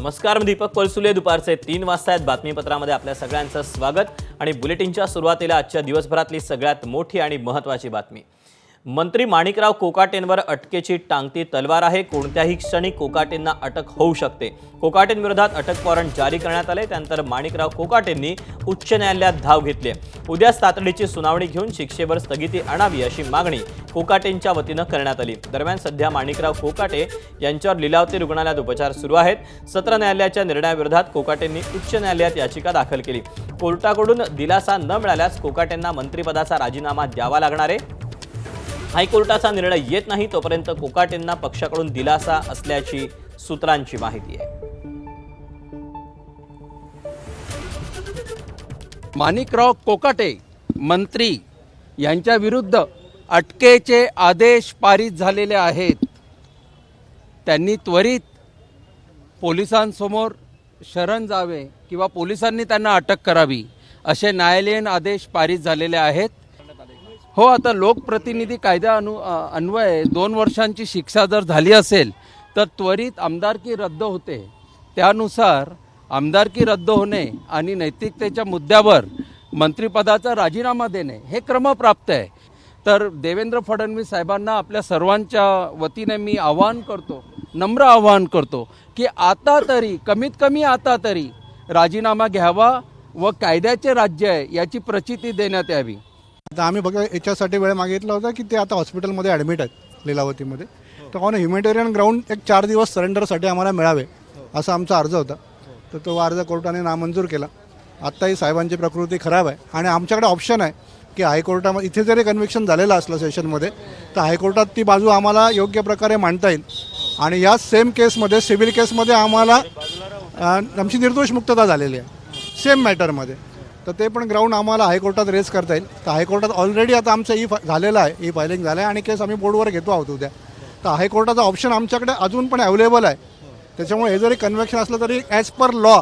नमस्कार, मी दीपक पळसुले. दुपारचे 3 वाजता आहेत. बातमीपत्रामध्ये आपल्या सगळ्यांचं स्वागत. आणि बुलेटिनच्या सुरुवातीला आजच्या दिवसभरातली सगळ्यात मोठी आणि महत्त्वाची बातमी. मंत्री माणिकराव कोकाटेंवर अटकेची टांगती तलवार आहे. कोणत्याही क्षणी कोकाटेंना अटक होऊ शकते. कोकाटेंविरोधात अटक वॉरंट जारी करण्यात आले. त्यानंतर माणिकराव कोकाटेंनी उच्च न्यायालयात धाव घेतली. उद्याच तातडीची सुनावणी घेऊन शिक्षेवर स्थगिती आणावी अशी मागणी कोकाटेंच्या वतीनं करण्यात आली. दरम्यान सध्या माणिकराव कोकाटे यांच्यावर लीलावती रुग्णालयात उपचार सुरू आहेत. सत्र न्यायालयाच्या निर्णयाविरोधात कोकाटेंनी उच्च न्यायालयात याचिका दाखल केली. कोर्टाकडून दिलासा न मिळाल्यास कोकाटेंना मंत्रिपदाचा राजीनामा द्यावा लागणार आहे. हायकोर्टाचा निर्णय येत नाही तोपर्यंत कोकाटेंना पक्षाकडून दिलासा असल्याची सूत्रांची माहिती आहे. माणिकराव कोकाटे मंत्री यांच्या विरुद्ध अटकेचे आदेश पारित झालेले आहेत. त्यांनी त्वरित पोलिसांसमोर शरण जावे किंवा पोलिसांनी त्यांना अटक करावी असे न्यायालयीन आदेश पारित झालेले आहेत. हो, आता लोकप्रतिनिधी कायद्या अन्वये 2 वर्षांची शिक्षा जर झाली असेल तर त्वरित आमदारकी रद्द होते. त्यानुसार आमदारकी रद्द होणे आणि नैतिकतेच्या मुद्द्यावर मंत्रिपदाचा राजीनामा देणे हे क्रमप्राप्त आहे. तर देवेंद्र फडणवीस साहेबांना आपल्या सर्वांच्या वतीने मी नम्र आवाहन करतो की आता तरी कमीत कमी आता तरी राजीनामा घ्यावा व कायद्याचे राज्य आहे याची प्रचिती देण्यात यावी. आता आम्ही बघा याच्यासाठी वेळ मागितला होता की ते आता हॉस्पिटलमध्ये ॲडमिट आहेत लीलावतीमध्ये. तर ऑन ह्युमॅनिटेरियन ग्राउंड एक 4 दिवस सरेंडरसाठी आम्हाला मिळावे असा आमचा अर्ज होता. तर तो अर्ज कोर्टाने नामंजूर केला. आत्ताही साहेबांची प्रकृती खराब आहे आणि आमच्याकडे ऑप्शन आहे की हायकोर्टामध्ये इथे जरी कन्व्हिक्शन झालेलं असलं सेशनमध्ये तर हायकोर्टात ती बाजू आम्हाला योग्य प्रकारे मांडता येईल. आणि या सेम केसमध्ये सिव्हिल केसमध्ये आम्हाला आमची निर्दोष मुक्तता झालेली आहे सेम मॅटरमध्ये. तर ते पण ग्राउंड आम्हाला हायकोर्टात रेज करता येईल. तर हायकोर्टात ऑलरेडी आता आमचं झालेलं आहे, फायलिंग झालं आहे आणि केस आम्ही बोर्डवर घेतो आहोत उद्या. तर हायकोर्टाचा ऑप्शन आमच्याकडे अजून पण अवेलेबल आहे. त्याच्यामुळे हे जरी कन्व्हिक्शन असलं तरी ॲज पर लॉ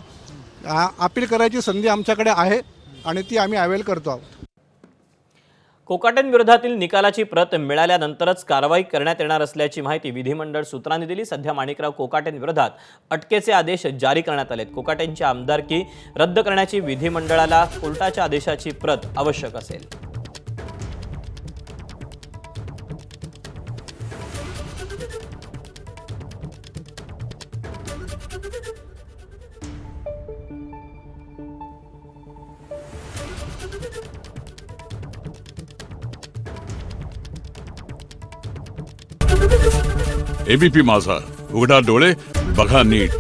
अपील करायची संधी आमच्याकडे आहे आणि ती आम्ही अवेल करतो आहोत. कोकाटेंविरोधातील निकालाची प्रत मिळाल्यानंतरच कारवाई करण्यात येणार असल्याची माहिती विधिमंडळ सूत्रांनी दिली. सध्या माणिकराव कोकाटेंविरोधात अटकेचे आदेश जारी करण्यात आलेत. कोकाटेंची आमदारकी रद्द करण्याची विधिमंडळाला कोर्टाच्या आदेशाची प्रत आवश्यक असेल. एबीपी माझा, उघडा डोळे बघा नीट.